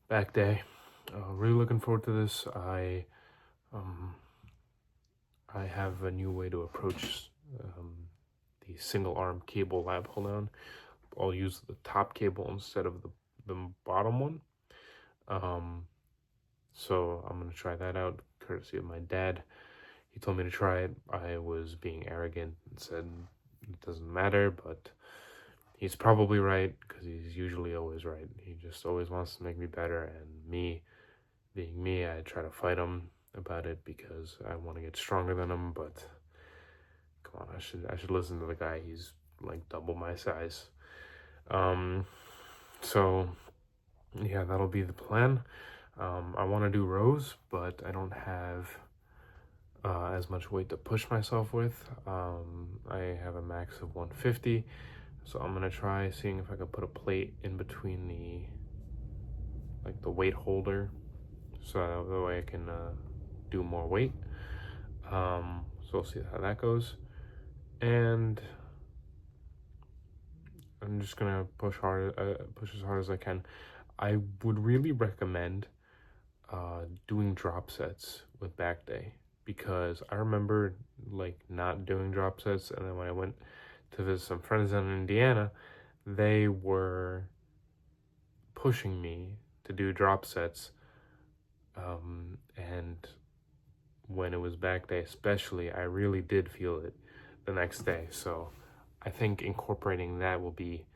Back day. Really looking forward to this. Um, I have a new way to approach the single arm cable lat pull down. I'll use the top cable instead of the bottom one. Um, so I'm gonna try that out, courtesy of my dad. He told me to try it. I was being arrogant and said it doesn't matter, but he's probably right because he's usually always right. He just always wants to make me better, and me being me, I try to fight him about it because I want to get stronger than him. But come on, I should listen to the guy. He's like double my size. Um, so yeah, that'll be the plan. I want to do rows, but I don't have as much weight to push myself with. I have a max of 150, so I'm gonna try seeing if I can put a plate in between the weight holder, so that way I can do more weight. So we'll see how that goes, and I'm just gonna push as hard as I can. I would really recommend doing drop sets with back day because I remember like not doing drop sets, and then when I went to visit some friends in Indiana, they were pushing me to do drop sets, and when it was back day especially, I really did feel it the next day. So I think incorporating that will be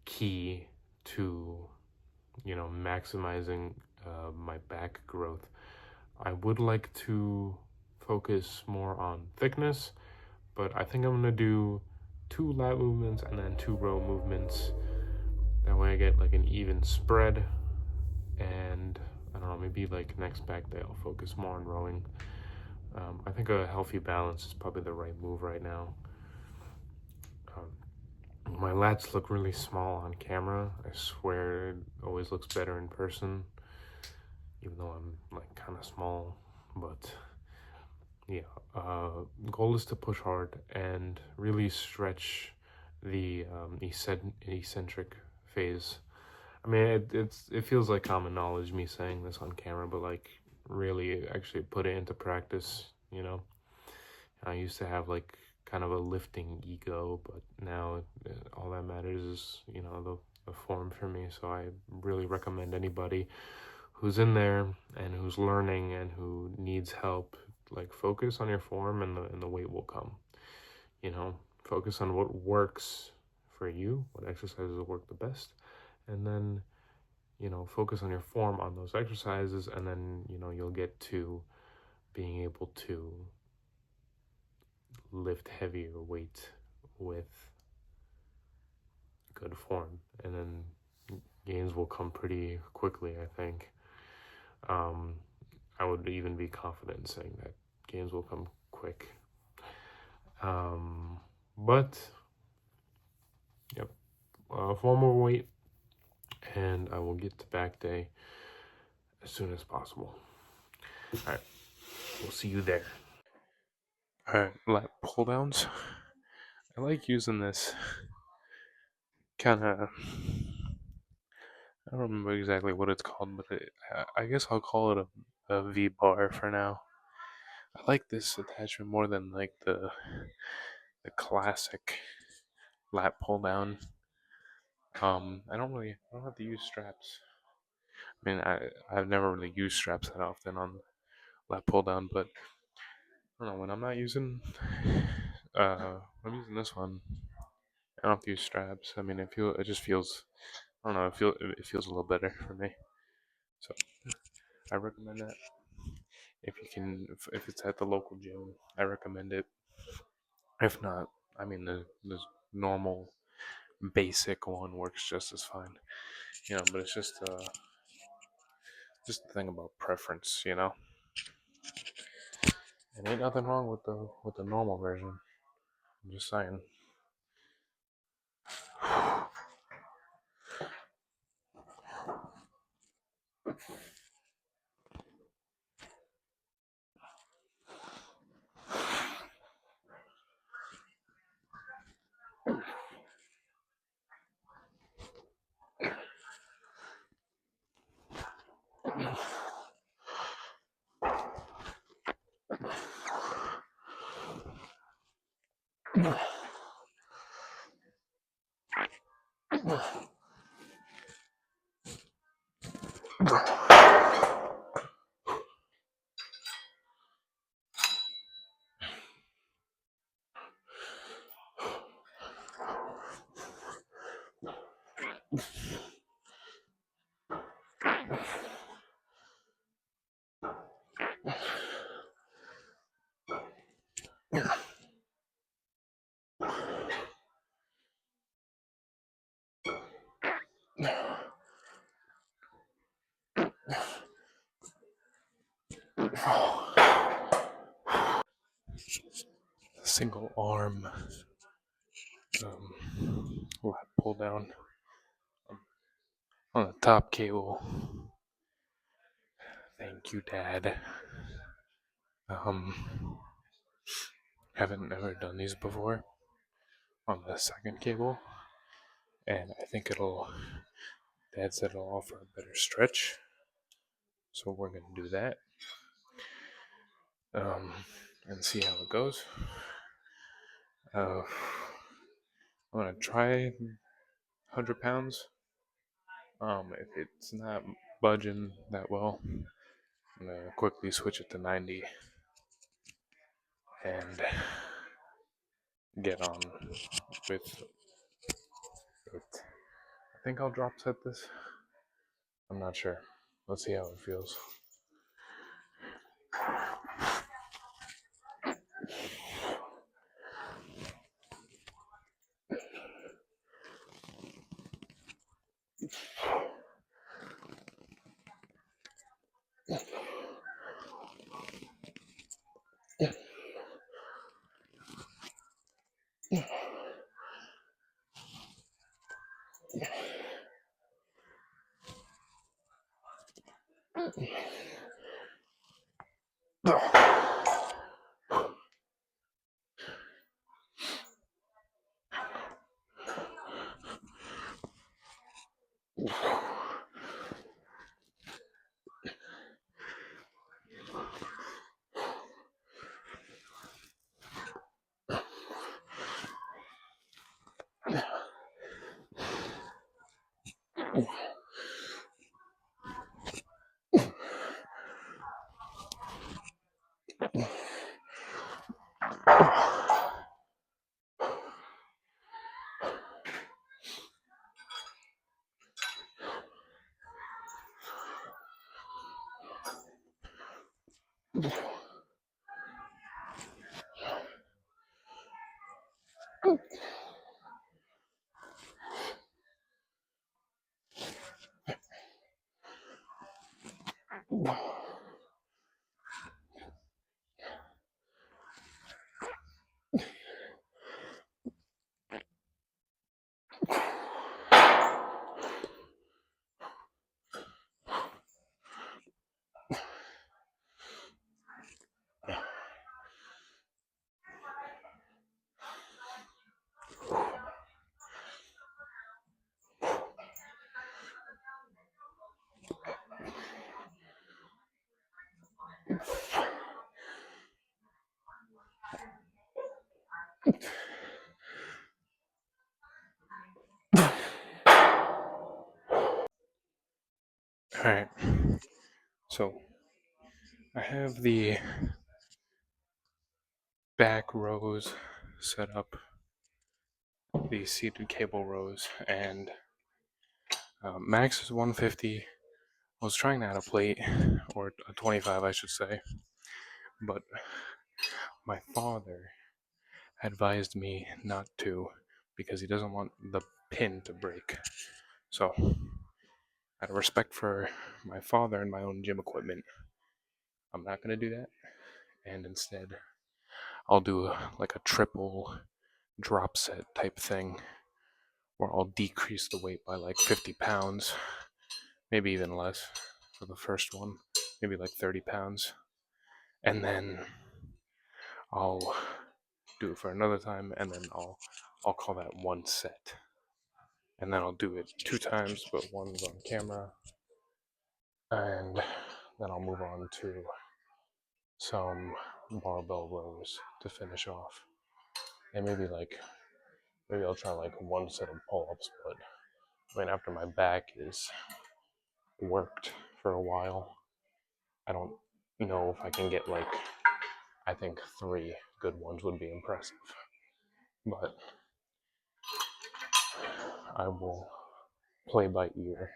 key to maximizing my back growth. I would like to focus more on thickness, but I think I'm gonna do 2 lat movements and then 2 row movements. That way I get like an even spread, and I don't know, maybe like next back day I'll focus more on rowing. I think a healthy balance is probably the right move right now. My lats look really small on camera. I swear it always looks better in person, even though I'm like kind of small. But yeah, goal is to push hard and really stretch the eccentric phase. I mean, it feels like common knowledge me saying this on camera, but like really actually put it into practice. I used to have like kind of a lifting ego, but now all that matters is the form for me. So I really recommend anybody who's in there and who's learning and who needs help, like focus on your form, and the weight will come. You know, focus on what works for you, what exercises will work the best, and then focus on your form on those exercises, and then you'll get to being able to lift heavier weight with good form, and then gains will come pretty quickly. I think um, I would even be confident in saying that gains will come quick. But yep, 4 more weight, and I will get to back day as soon as possible. All right, we'll see you there. All right, lat pull downs. I like using this kind of. I don't remember exactly what it's called, but I guess I'll call it a V bar for now. I like this attachment more than like the classic lat pull down. I don't have to use straps. I mean, I've never really used straps that often on lat pull down, but I don't know when I'm not using I'm using this one. I don't have to use straps. I mean, it just feels. I don't know. It feels a little better for me. So I recommend that. If you can, if it's at the local gym, I recommend it. If not, I mean the normal basic one works just as fine. But it's just the thing about preference. And ain't nothing wrong with the normal version. I'm just saying. Single arm lat pull down on the top cable. Thank you, Dad. Haven't ever done these before on the second cable, and I think Dad said it'll offer a better stretch, so we're gonna do that, and see how it goes. I'm gonna try 100 pounds. If it's not budging that well, I'm gonna quickly switch it to 90 and get on with it. I think I'll drop set this. I'm not sure. Let's see how it feels. Alright, so I have the back rows set up, the seated cable rows, and max is 150. I was trying to add a plate, or a 25 I should say, but my father advised me not to because he doesn't want the pin to break. So, out of respect for my father and my own gym equipment, I'm not going to do that, and instead I'll do like a triple drop set type thing where I'll decrease the weight by like 50 pounds, maybe even less for the first one, maybe like 30 pounds, and then I'll do it for another time, and then I'll call that one set, and then I'll do it 2 times, but one's on camera And then I'll move on to some barbell rows to finish off. And maybe I'll try like one set of pull-ups, but I mean after my back is worked for a while, I don't know if I can get I think 3 good ones would be impressive. But I will play by ear.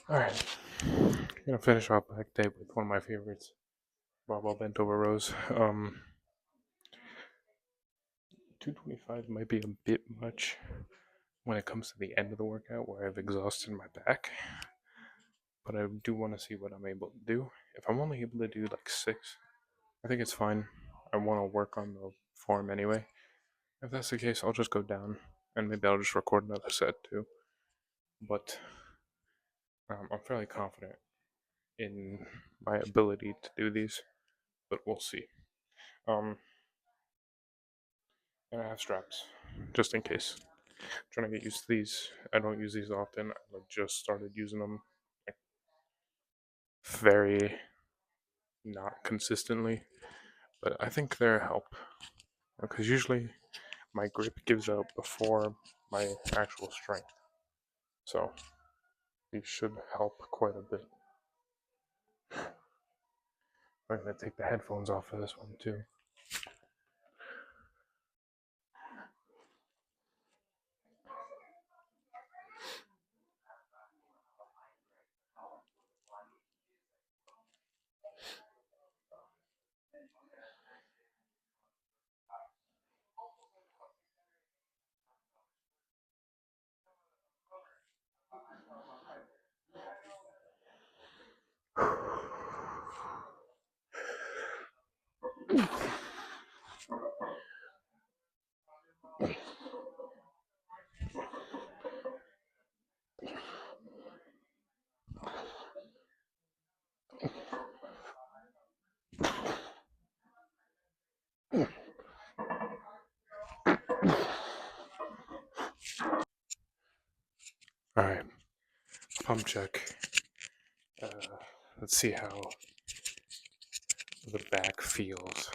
Alright, I'm gonna finish off back day with one of my favorites, barbell bent over rows. 225 might be a bit much when it comes to the end of the workout where I've exhausted my back, but I do want to see what I'm able to do. If I'm only able to do like 6, I think it's fine. I want to work on the form anyway. If that's the case, I'll just go down and maybe I'll just record another set too. But I'm fairly confident in my ability to do these, but we'll see. And I have straps just in case. I'm trying to get used to these. I don't use these often. I just started using them like very not consistently, but I think they're a help because usually my grip gives out before my actual strength. So these should help quite a bit. I'm gonna take the headphones off for this one too. Alright, pump check. Let's see how the back feels.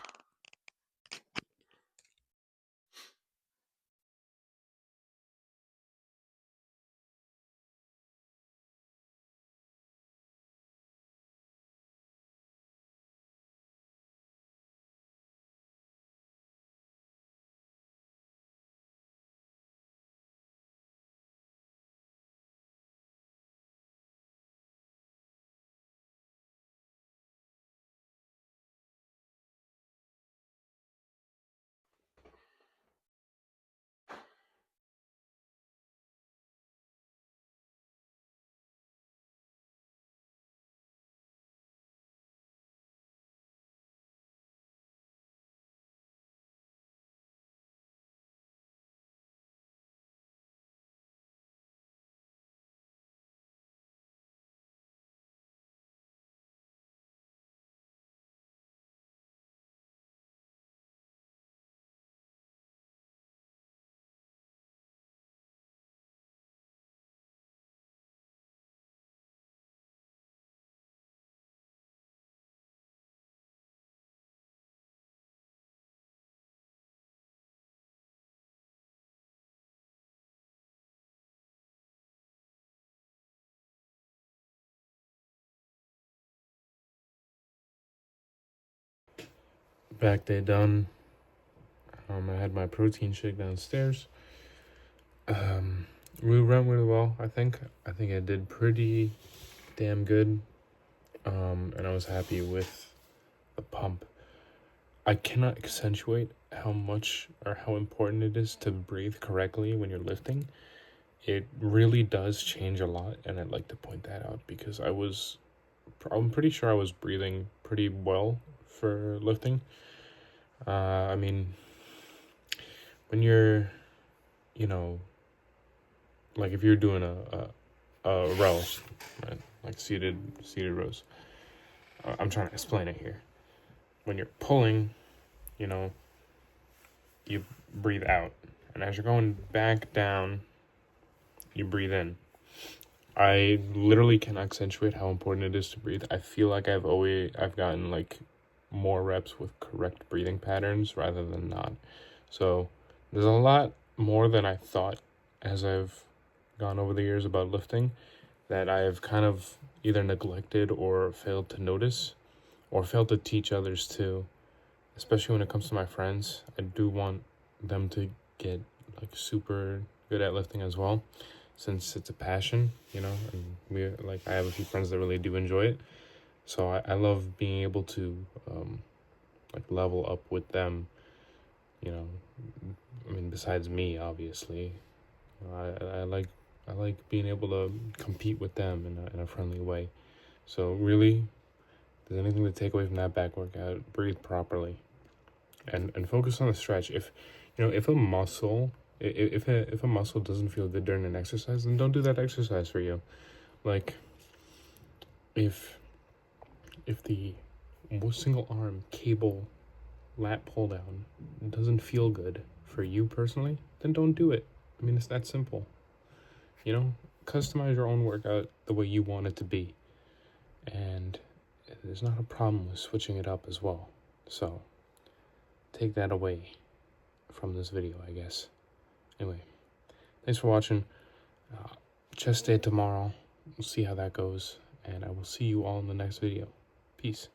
back day done. I had my protein shake downstairs. We went really well. I think I did pretty damn good. And I was happy with the pump. I cannot accentuate how much or how important it is to breathe correctly when you're lifting. It really does change a lot, and I'd like to point that out because I'm pretty sure I was breathing pretty well for lifting. I mean, when you're, like if you're doing a row, right? Like seated rows. I'm trying to explain it here. When you're pulling, you breathe out, and as you're going back down, you breathe in. I literally can accentuate how important it is to breathe. I feel like I've gotten like more reps with correct breathing patterns rather than not. So there's a lot more than I thought as I've gone over the years about lifting that I have kind of either neglected or failed to notice or failed to teach others too, especially when it comes to my friends. I do want them to get like super good at lifting as well, since it's a passion, and I have a few friends that really do enjoy it. So I love being able to level up with them, I mean, besides me, obviously. I like being able to compete with them in a friendly way. So really, if there's anything to take away from that back workout, breathe properly, and focus on the stretch. If a muscle doesn't feel good during an exercise, then don't do that exercise for you. Like if the single arm cable lat pull down doesn't feel good for you personally, then don't do it. I mean, it's that simple. Customize your own workout the way you want it to be. And there's not a problem with switching it up as well. So take that away from this video, I guess. Anyway, thanks for watching. Chest day tomorrow. We'll see how that goes. And I will see you all in the next video. Peace.